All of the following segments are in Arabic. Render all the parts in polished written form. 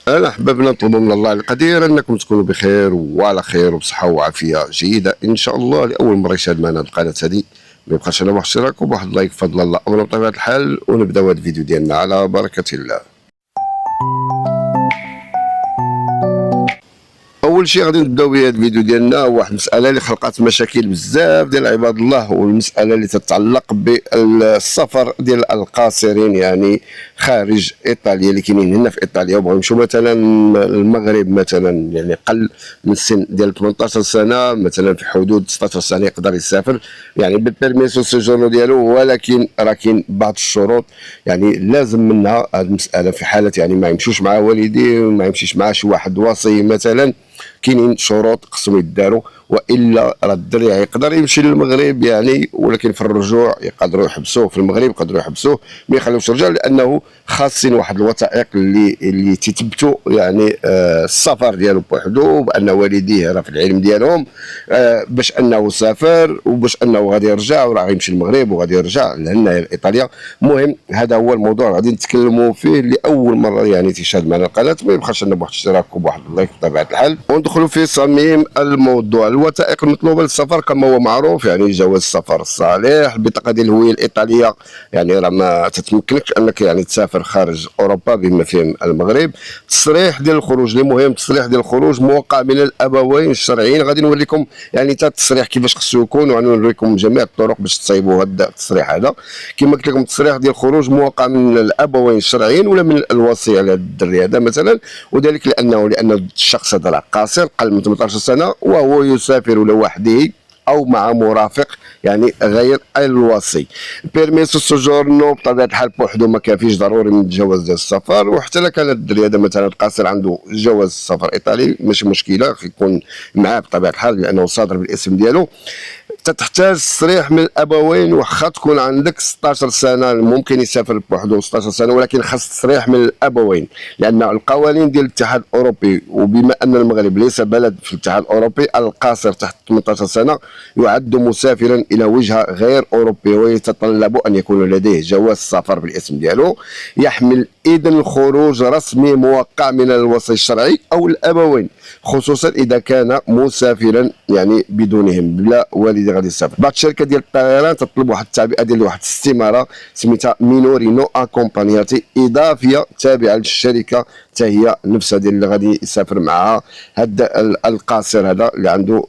انا حبابنا نطلبوا من الله القدير انكم تكونوا بخير وعلى خير وبصحه وعافيه جيده ان شاء الله. لاول مره يشاهد معنا القناه هذه ما يبقاش الا واحد اشتراك وواحد لايك بفضل الله. امر بطبيعه الحال ونبداو هذا الفيديو ديالنا على بركه الله. اول شيء غادي نبداو بهذا الفيديو ديالنا واحد المساله اللي خلقات مشاكل بزاف ديال عباد الله، والمساله اللي تتعلق بالسفر ديال القاصرين يعني خارج ايطاليا اللي كاينين هنا في ايطاليا وبغاو يمشيو مثلا المغرب مثلا، يعني قل من السن ديال 18 سنه مثلا في حدود 16 سنه يقدر يسافر يعني بالبيرميسو سيجورنو ديالو، ولكن راه كاين بعض الشروط يعني لازم منها هذه المساله في حاله يعني ما يمشوش مع والديه وما يمشيش مع شي واحد وصي مثلا. كاينين شروط خصهم يداروا والا راه الدري يقدر يمشي للمغرب يعني، ولكن في الرجوع يقدروا يحبسوه في المغرب، يقدروا يحبسوه ما يخليوش يرجع، لانه خاصين واحد الوثائق اللي تثبتوا يعني السفر ديالو بوحدو، بان والديه راه في العلم ديالهم باش انه سافر وباش انه غادي يرجع وراه غيمشي للمغرب وغادي يرجع لهنا لايطاليا. المهم هذا هو الموضوع غادي نتكلموا فيه لاول مره يعني تشاهد معنا القناه. ما يبقاش لنا بواحد الاشتراك وبواحد اللايك بطبيعه الحال وندخلوا في صميم الموضوع. الوثائق المطلوبه للسفر كما هو معروف يعني جواز السفر الصحيح، البطاقه ديال الهويه الايطاليه يعني راه ما تتمكنكش انك يعني تسافر خارج اوروبا بما فيهم المغرب. تصريح ديال الخروج اللي مهم، تصريح ديال الخروج موقع من الابوين الشرعيين. غادي نوريكم يعني حتى التصريح كيفاش خصو يكون، وغادي نوريكم جميع الطرق باش تصايبوا هذا التصريح هذا. كما قلت لكم التصريح ديال الخروج موقع من الابوين الشرعيين ولا من الوصي على الدري هذا مثلا، وذلك لان الشخص هذا راه قاصر قل من 18 سنه وهو يسافر لوحده او مع مرافق يعني غير الوصي. بيرميسو سوجورنو بطبيعه الحال بوحدو ما كافيش، ضروري من الجواز ديال السفر. وحتى لو كان الدري هذا مثلا قاصر عنده جواز السفر ايطالي ماشي مشكله، يكون معاه بطبيعه الحال لانه صادر بالاسم ديالو. تحتاج تصريح من الابوين، واخا تكون عندك 16 سنه ممكن يسافر بوحدو 16 سنه، ولكن خاص تصريح من الابوين لان القوانين ديال الاتحاد الاوروبي، وبما ان المغرب ليس بلد في الاتحاد الاوروبي، القاصر تحت 18 سنه يعد مسافرا الى وجهه غير اوروبيه ويتطلب ان يكون لديه جواز سفر بالاسم ديالو، يحمل اذن خروج رسمي موقع من الوصي الشرعي او الابوين، خصوصا اذا كان مسافرا يعني بدونهم بلا والد غادي يسافر. بعض الشركات ديال الطيران تطلب واحد التعبئه ديال واحد الاستماره سميتها مينوري نو اكومبانياتي اضافيه تابعه للشركه حتى هي نفسها ديال اللي غادي يسافر معها هذا القاصر هذا اللي عنده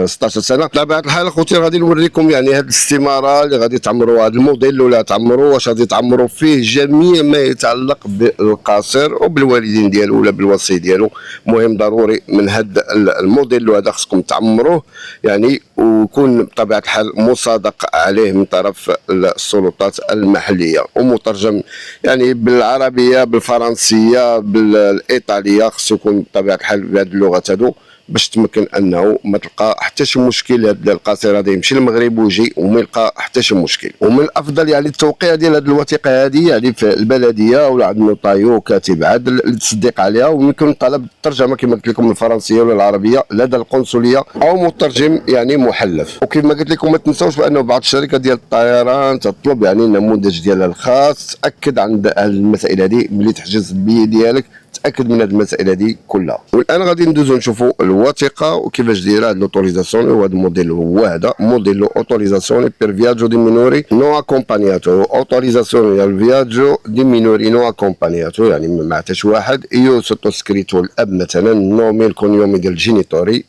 16 سنه. بطبيعه الحال اخوتي غادي نوريكم يعني هذه الاستماره اللي غادي تعمروا هذا الموديل ولا تعمروا واش غادي تعمروا فيه جميع ما يتعلق بالقاصر وبالوالدين ديالو ولا بالوصي ديالو. مهم ضروري من هذا الموديل هذا خصكم تعمروه يعني، ويكون بطبيعه الحال مصادق عليه من طرف السلطات المحليه ومترجم يعني بالعربيه بالفرنسيه بالايطاليه، خصو يكون بطبيعه الحال بهذه اللغات هذو باش تمكن انه ما تلقى حتى شي مشكل. هذا القاصر هذا يمشي للمغرب ويجي وما يلقى حتى شي مشكل. ومن الافضل يعني التوقيع ديال هذه الوثيقه هذه يعني في البلديه ولا عند نوطايو كاتب عدل اللي تصدق عليها، ويمكن طلب الترجمه كما قلت لكم الفرنسيه ولا العربيه لدى القنصليه او مترجم يعني محلف. وكما قلت لكم ما تنساوش بانه بعض الشركات ديال الطيران تطلب يعني النموذج ديالها الخاص. تاكد عند المسائل هذه ملي تحجز البي ديالك، تاكد من هذه المسائل هذه كلها. والان غادي ندوزو نشوفوا الوثيقه وكيفاش دايره هاد لوتوريزاسيون. وهذا الموديل هو هذا موديل اوتوريزاسيون بير فياجو دي مينوري نو اكومبانياتو. اوتوريزاسيون ديال فياجو دي مينوري نو اكومبانياتو يعني مع حتى شي واحد. ايو سوتو سكريتو الاب مثلا نومي الكونيومي ديال الجينيتوري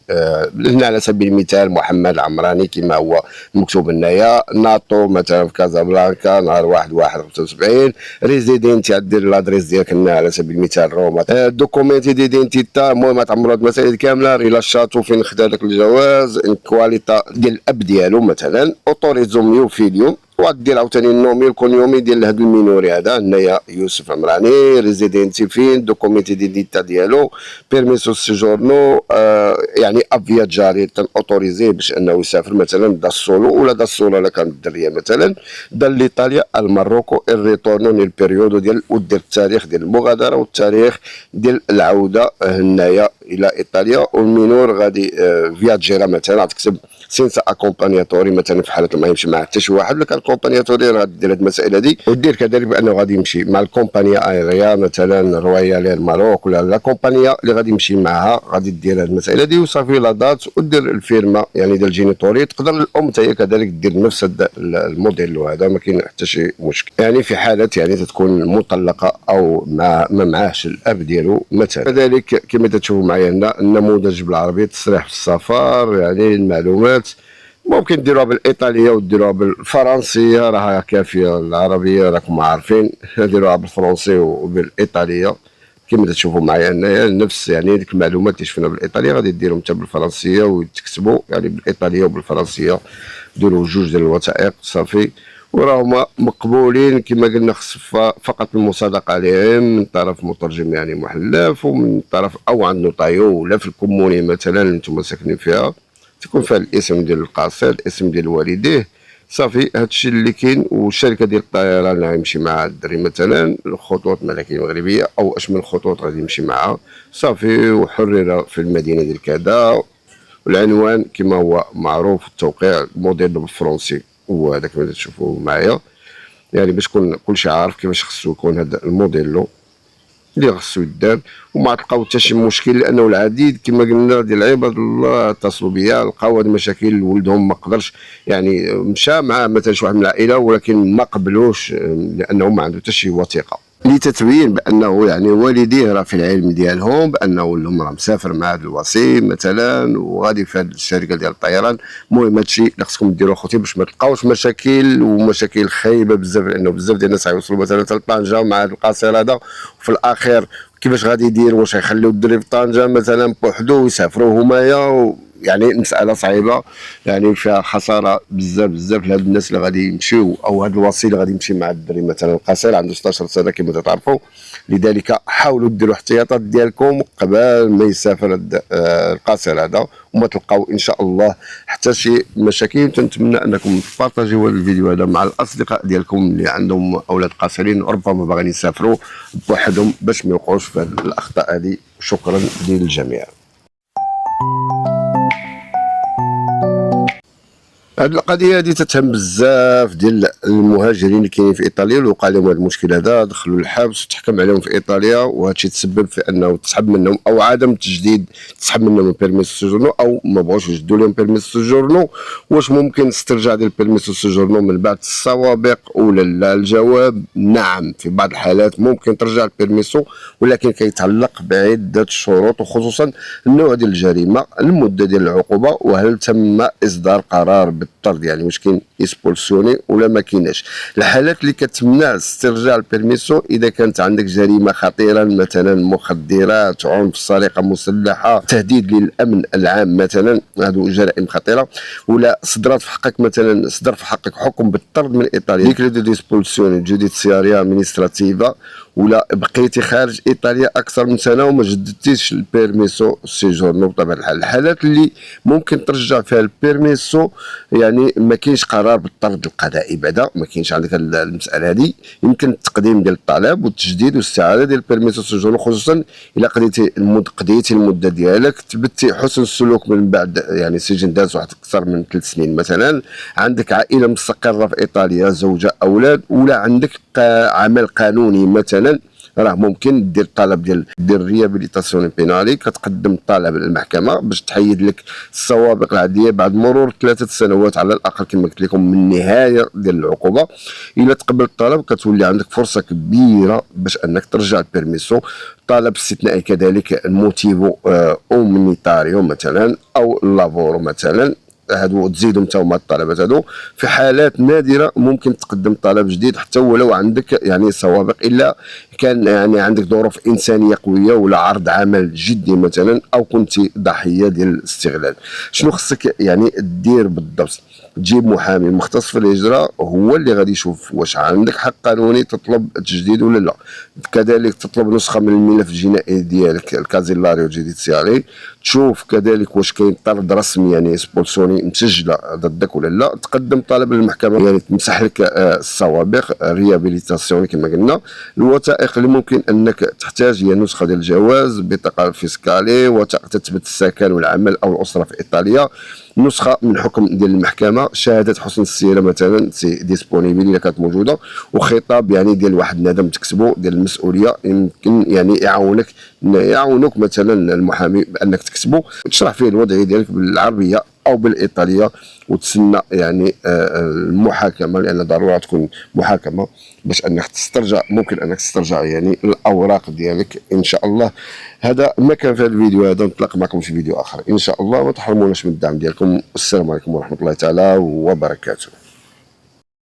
هنا على سبيل المثال محمد العمراني كما هو مكتوب هنايا. ناطو مثلا في كازابلانكا نهار 1/1/75. ريزيدينتي دير لادريس ديالك هنا على سبيل المثال روما. دوكومنتي ديدينتيتا. المهم تعمروا هاد المسائل كامله. ريلاشاتو فين خدا داك الجواز. كواليتا ديال الاب ديالو مثلا. اوتوريزو ميو فيليو. ودير عاوتاني النومي الكونيومي ديال هذا المينوري هذا هنايا يوسف عمراني. ريزيدينتي فين. دوكومنتي ديتا ديالو. بيرميسو سيجورنو يعني افياجاري تنوتوريزيه باش انه يسافر مثلا دا السولو ولا دا السولو الا كانت الدريه مثلا دا لإيطاليا الماروكو الريتورنو نيل بيريودو ديال ودير التاريخ ديال المغادره والتاريخ ديال العوده هنايا الى ايطاليا، والمينور غادي فياجيرا مثلا غتكتب سينسا اكومبانياتوري مثلا في حاله ما يمشي مع حتى شي واحد، ولا كان كومبانياتوري راه غدير هاد المسائل هادي، ودير كذلك بانه غادي يمشي مع الكومبانيا ايريا مثلا رويال ماروك ولا لا كومبانيا اللي غادي يمشي معها، غادي دير هاد المسائل هادي وصافي لا دات ودير الفيرما يعني ديال الجينيتوري. تقدر الام حتى هي كذلك دير نفس هذا الموديل، وهذا ما كاين حتى شي مشكل يعني في حاله يعني تكون مطلقه او ما معاهش الاب ديالو مثلا. كذلك كما تشوفوا معايا هنا النموذج بالعربي تصريح في السفر، يعني المعلومات ممكن ديروها بالايطاليه وديروها بالفرنسيه راها كافيه، العربيه راكم عارفين ديروها بالفرنسي وبالايطاليه كما تشوفوا معايا هنايا نفس يعني ديك المعلومات اللي شفنا بالايطاليه غادي ديرهم حتى بالفرنسيه وتكتبوا يعني بالايطاليه وبالفرنسيه، ديروا جوج ديال الوثائق صافي وراهما مقبولين. كما قلنا خص فقط المصادقه عليهم من طرف مترجم يعني محلف، ومن طرف او عند نوطايو ولا في الكوموني مثلا اللي نتوما ساكنين فيها تكون فيها الاسم ديال القاصر، الاسم ديال والديه، صافي هادشي اللي كاين. والشركه ديال الطيران اللي غيمشي مع الدري مثلا الخطوط الملكيه المغربيه او اش من خطوط غادي يمشي معها صافي، وحرر في المدينه ديال كذا، والعنوان كما هو معروف، التوقيع الموديل بالفرنسي هو هذا كما تشوفوا معايا، يعني باش تكون كلشي عارف كيفاش خصو يكون هذا الموديلو اللي خصو يدار، وما تلقاو حتى شي مشكل، لانه العديد كما قلنا ديال عباد الله اتصلوا بيا لقاو هاد المشاكل ولدهم ما قدرش يعني مشى مع مثلا شي واحد من العائله ولكن ما قبلوش لانه ما عنده حتى شي وثيقه لتتبين بانه يعني والديه راه في العلم ديالهم بانه لهم راه مسافر مع هذا الوصي مثلا وغادي في هذه الشركه ديال الطيران. المهم هادشي اللي خصكم ديروه خوتي باش ما تلقاوش مشاكل ومشاكل خايبه بزاف، لانه بزاف ديال الناس غيوصلوا مثلا حتى لطنجه مع هذا القصير هذا، وفي الاخير كيفاش غادي يدير؟ واش غيخليو الدري في طنجه مثلا بوحدو ويسافروا همايا؟ يعني مساله صعيبه يعني فيها خساره بزاف بزاف لهاد الناس اللي غادي يمشيو، او هاد الوصي اللي غادي يمشي مع الدري مثلا القصير عنده 16 سنه كما تعرفوا. لذلك حاولوا ديروا احتياطات ديالكم قبل ما يسافر القصير هذا وما تلقاو ان شاء الله حتى شي مشاكل. تنتمنى انكم تبارطاجيو هذا الفيديو هذا مع الاصدقاء ديالكم اللي عندهم اولاد قاصرين ربما باغيين يسافروا بوحدهم باش ما يوقعوش في هذه الاخطاء هذه. شكرا للجميع. هاد القضيه هادي تتهم بزاف ديال المهاجرين اللي كاينين في ايطاليا اللي وقع لهم هذا المشكل هذا، دخلوا الحبس وتحكم عليهم في ايطاليا، وهادشي تسبب في انه تسحب منهم او عدم تجديد تسحب منهم البيرميس سوجورنو او ما بغاوش يجدوا لهم بيرميس سوجورنو. واش ممكن استرجاع ديال البيرميس سوجورنو من بعد السوابق ولا لا؟ الجواب نعم، في بعض الحالات ممكن ترجع البيرميسو، ولكن كيتعلق بعده شروط وخصوصا النوع ديال الجريمه، المده ديال العقوبه، وهل تم اصدار قرار بالطرد يعني واش كاين اسبولسيوني ولا ما كايناش. الحالات اللي كتمنع استرجاع البيرميسو اذا كانت عندك جريمه خطيره مثلا مخدرات، عنف، سرقه مسلحه، تهديد للامن العام مثلا، هذو جرائم خطيره، ولا صدرات في حقك مثلا صدر في حقك حكم بالطرد من ايطاليا ديكري دو ديسبولسيوني جوديسياريا امينستراتيفا، ولا بقيتي خارج ايطاليا اكثر من سنه وما جددتيش البيرميسو سيجورنو. بطبيعه الحال الحالات اللي ممكن ترجع فيها البيرميسو يعني ما كاينش قرار بالطرد القضائي بعدا، ما كاينش عندك المساله هذه، يمكن التقديم ديال الطلب والتجديد والاستعاده ديال البيرميسو سيجورنو، خصوصا الا قضيتي المده ديالك، تبتي حسن السلوك من بعد يعني سجن داز واحد اكثر من 3 سنين مثلا، عندك عائله مستقره في ايطاليا زوجه اولاد، ولا عندك عمل قانوني مثلا، راه ممكن دير طلب دير ريابيليتاسيون بينالي، كتقدم طلب للمحكمه باش تحيد لك السوابق العاديه بعد مرور 3 سنوات على الاقل كما قلت لكم من النهايه ديال العقوبه. الا تقبل الطلب كتولي عندك فرصه كبيره باش انك ترجع البيرميسو. طلب استثنائي كذلك الموتيفو اومنيتاريو مثلا او لافورو مثلا، هادو تزيدوا نتا هما الطلبات هادو. في حالات نادره ممكن تقدم طلب جديد حتى ولو عندك يعني سوابق، الا كان يعني عندك ظروف انسانيه قويه ولا عرض عمل جدي مثلا، او كنت ضحيه ديال الاستغلال. شنو خصك يعني دير بالضبط؟ تجيب محامي مختص في الهجره هو اللي غادي يشوف واش عندك حق قانوني تطلب تجديد ولا لا. كذلك تطلب نسخه من الملف الجنائي ديالك الكازيلاريو جوديسياري، تشوف كذلك واش كاين طرد رسمي يعني سبونسوري مسجله ضدك ولا لا، تقدم طلب للمحكمه يعني تمسح لك السوابق ريابيليتاسيون كما قلنا. الوثائق اللي ممكن انك تحتاج هي نسخه ديال الجواز، بطاقه فيسكالي، وثائق تثبت السكن والعمل او الاسره في ايطاليا، نسخه من حكم ديال المحكمه، شهاده حسن السيره مثلا سي ديسپونيبل الا كانت موجوده، وخطاب يعني ديال واحد الندم تكتبو ديال المسؤوليه يمكن يعني يعاونك مثلا المحامي بانك تكتبو تشرح فيه الوضعيه ديالك بالعربيه او بالايطاليه، وتسنى يعني المحاكمه، لان ضروري تكون محاكمه باش انك تسترجع، ممكن انك تسترجع يعني الاوراق ديالك ان شاء الله. هذا ما كان في هذا الفيديو هذا، نتلاقى معكم في فيديو اخر ان شاء الله. ما تحرموناش من الدعم ديالكم. السلام عليكم ورحمه الله تعالى وبركاته.